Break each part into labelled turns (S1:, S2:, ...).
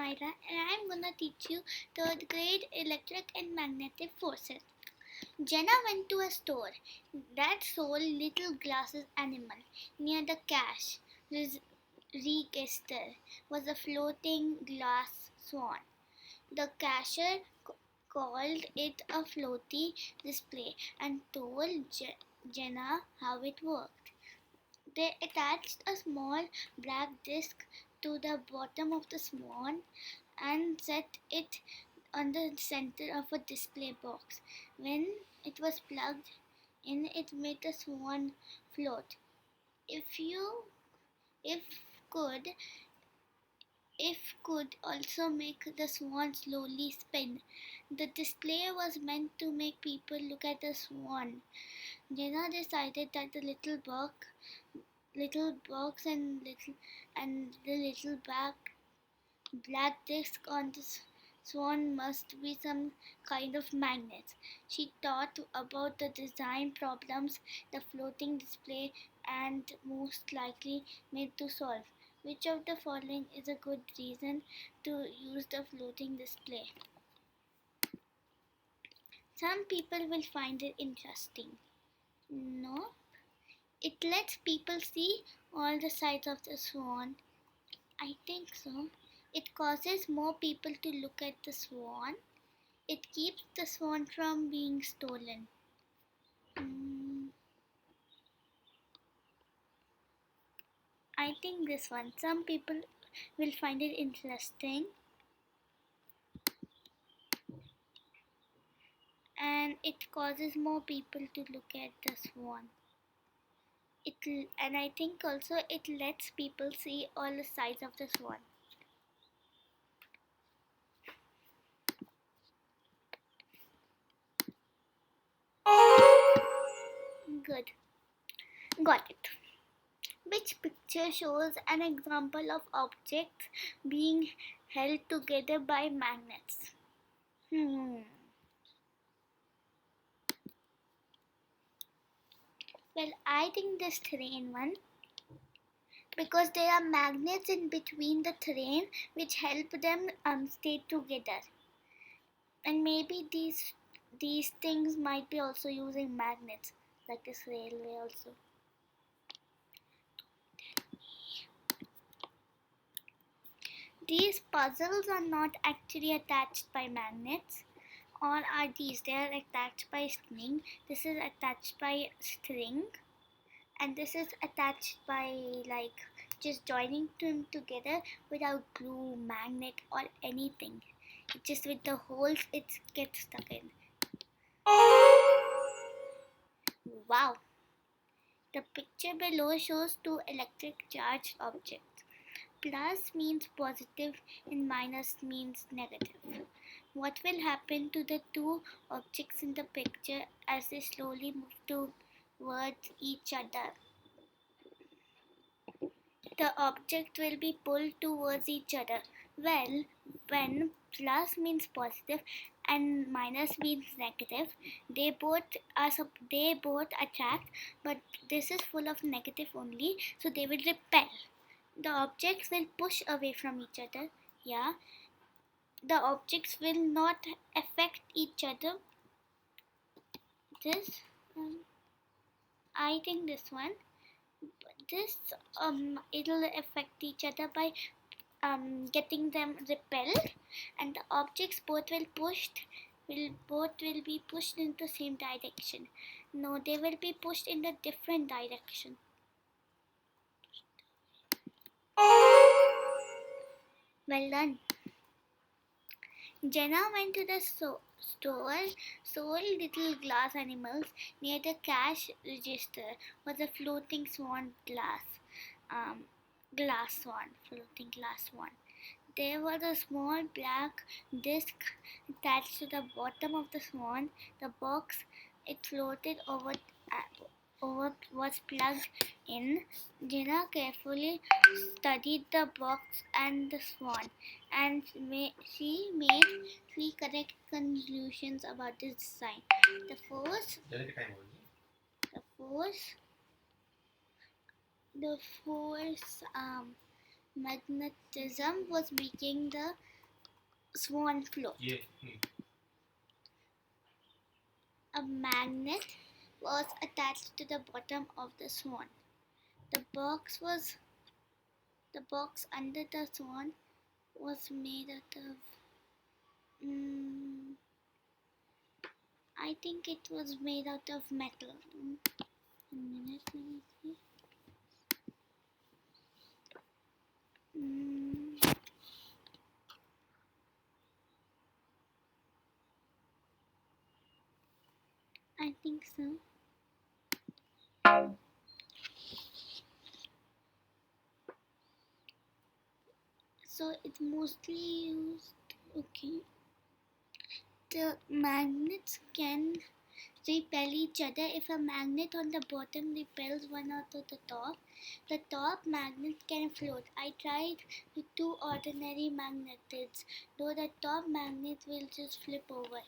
S1: Myra, and I'm gonna teach you third grade electric and magnetic forces. Jenna went to a store that sold little glass animal. Near the cash register was a floating glass swan. The cashier called it a floaty display and told Jenna how it worked. They attached a small black disc to the bottom of the swan and set it on the center of a display box. When it was plugged in, it made the swan float. If you if could could also make the swan slowly spin. The display was meant to make people look at the swan. Jenna decided that the little box and the little black disc on the swan must be some kind of magnet. She thought about the design problems the floating display and most likely made to solve. Which of the following is a good reason to use the floating display? Some people will find it interesting. No, it lets people see all the sides of the swan. I think so. It causes more people to look at the swan. It keeps the swan from being stolen. I think this one. Some people will find it interesting. And it causes more people to look at the swan. And I think also it lets people see all the sides of the swan. Good. Got it. Which picture shows an example of objects being held together by magnets? Well, I think this terrain one, because there are magnets in between the terrain which help them stay together. And maybe these things might be also using magnets, like this railway also. These puzzles are not actually attached by magnets, or are these? They are attached by string. This is attached by string, and this is attached by like just joining them together without glue, magnet, or anything. Just with the holes it gets stuck in. Wow! The picture below shows two electric charged objects. Plus means positive and minus means negative. What will happen to the two objects in the picture as they slowly move towards each other? The object will be pulled towards each other. Well, when plus means positive and minus means negative, they both attract, but this is full of negative only, so they will repel. The objects will push away from each other. Yeah, the objects will not affect each other. This, I think this one. This it'll affect each other by getting them repelled, and the objects both will be pushed in the same direction. No, they will be pushed in a different direction. Well done. Jenna went to the store, sold little glass animals. Near the cash register was a floating swan floating glass swan. There was a small black disc attached to the bottom of the swan. The box it floated over was plugged in. Jenna carefully studied the box and the swan, and she made three correct conclusions about this design. The force magnetism was making the swan float. Yeah. A magnet was attached to the bottom of the swan. The box under the swan was made out of. I think it was made out of metal. A minute, let me see. I think so. So it's mostly used. Okay. The magnets can repel each other. If a magnet on the bottom repels one out of the top magnet can float. I tried with two ordinary magnets, though the top magnet will just flip over.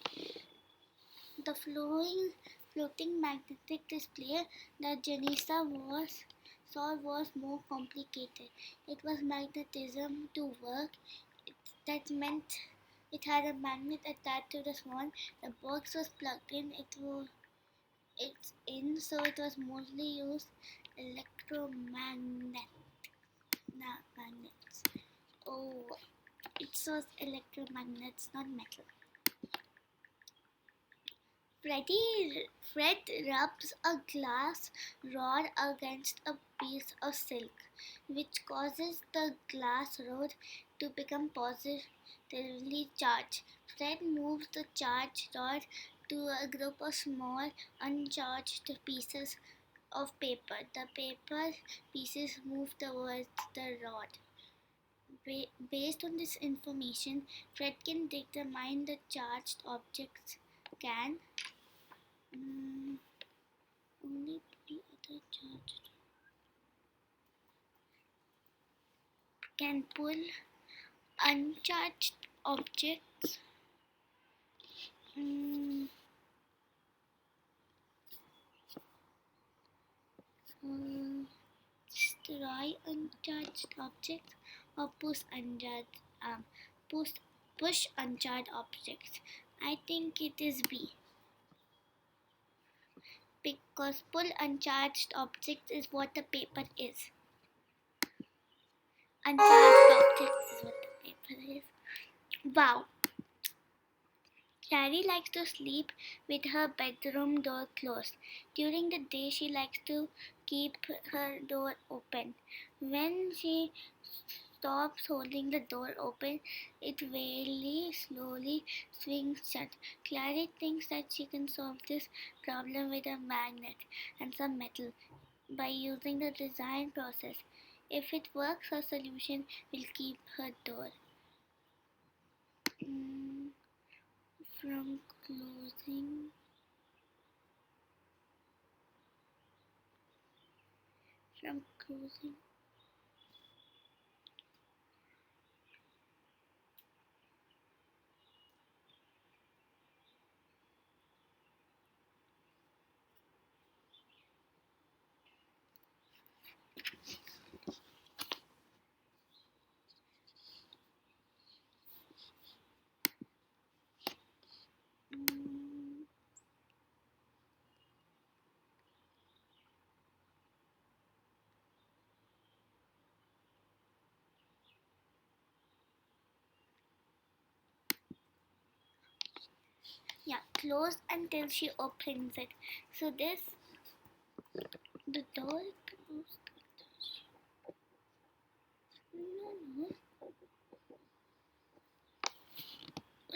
S1: The floating magnetic display that Janissa saw was more complicated. It was magnetism to work. That meant it had a magnet attached to the swan. The box was plugged in. So it was mostly used magnets. Oh, it was electromagnets, not metal. Fred rubs a glass rod against a piece of silk, which causes the glass rod to become positively charged. Fred moves the charged rod to a group of small, uncharged pieces of paper. The paper pieces move towards the rod. Based on this information, Fred can determine the charged objects only the other charged can pull uncharged objects. Destroy uncharged objects or push uncharged objects. I think it is B. Because pull uncharged objects is what the paper is. Uncharged objects is what the paper is. Wow. Clary likes to sleep with her bedroom door closed. During the day, she likes to keep her door open. When she stops holding the door open, it very slowly swings shut. Clary thinks that she can solve this problem with a magnet and some metal by using the design process. If it works, her solution will keep her door from closing. Closed until she opens it. So the door closed. No.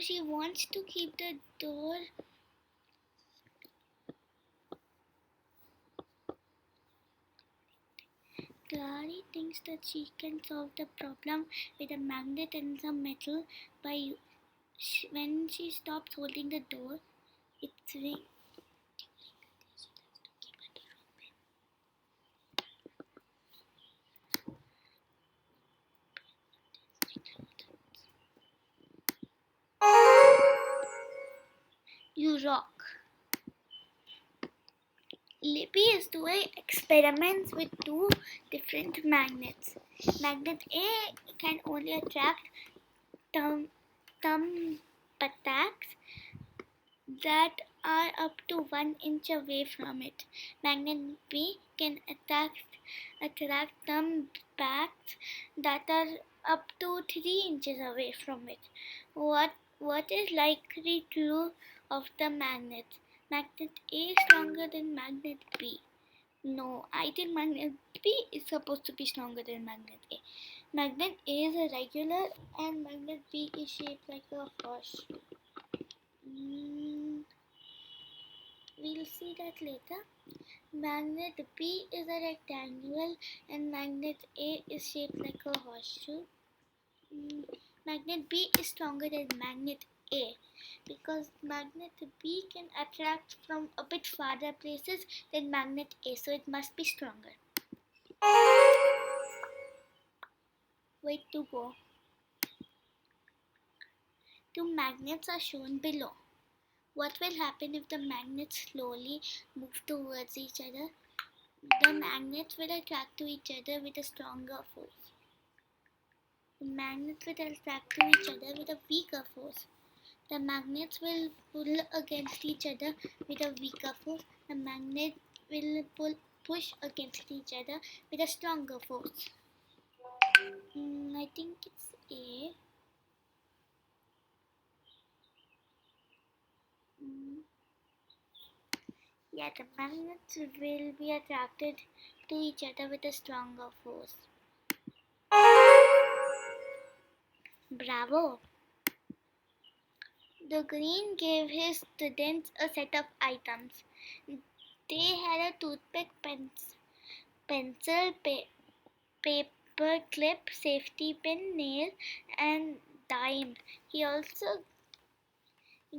S1: She wants to keep the door. Clary thinks that she can solve the problem with a magnet and some metal by when she stops holding the door, it swings. You rock. Libby is doing experiments with two different magnets. Magnet A can only attract thumb attacks that are up to 1 inch away from it. Magnet B can attract thumb impacts that are up to 3 inches away from it. What is likely true of the magnets? Magnet A is stronger than magnet B. No, I think magnet B is supposed to be stronger than magnet A. Magnet A is irregular and magnet B is shaped like a horseshoe. We'll see that later. Magnet B is a rectangle and magnet A is shaped like a horseshoe. Magnet B is stronger than magnet A because magnet B can attract from a bit farther places than magnet A, so it must be stronger. Way to go. Two magnets are shown below. What will happen if the magnets slowly move towards each other? The magnets will attract to each other with a stronger force. The magnets will attract to each other with a weaker force. The magnets will pull against each other with a weaker force. The magnet will push against each other with a stronger force. I think it's A. Yeah, the magnets will be attracted to each other with a stronger force. Bravo! The green gave his students a set of items. They had a toothpick, pencil, paper clip, safety pin, nail, and dime. He also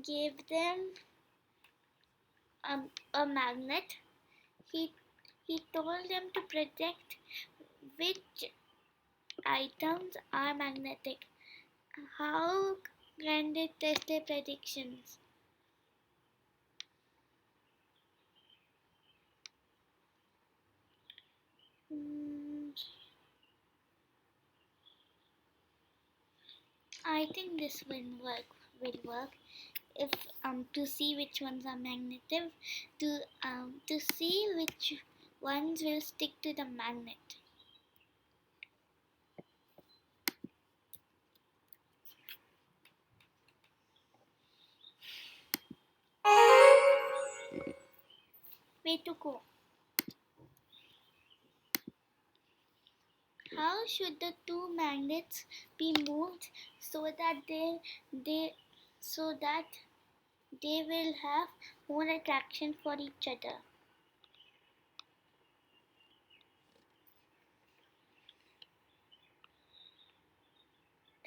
S1: gave them a magnet. He told them to predict which items are magnetic. How can they test their predictions? I think this will work if to see which ones are magnetic, to see which ones will stick to the magnet. Way to go. How should the two magnets be moved so that they will have more attraction for each other?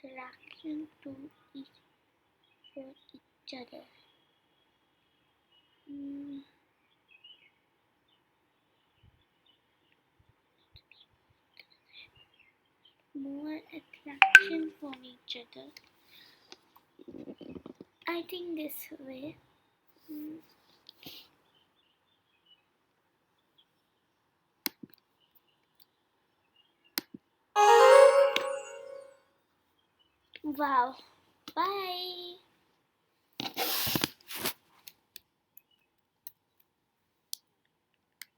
S1: Attraction to for each other. More attraction for each other. I think this way. Wow. Bye.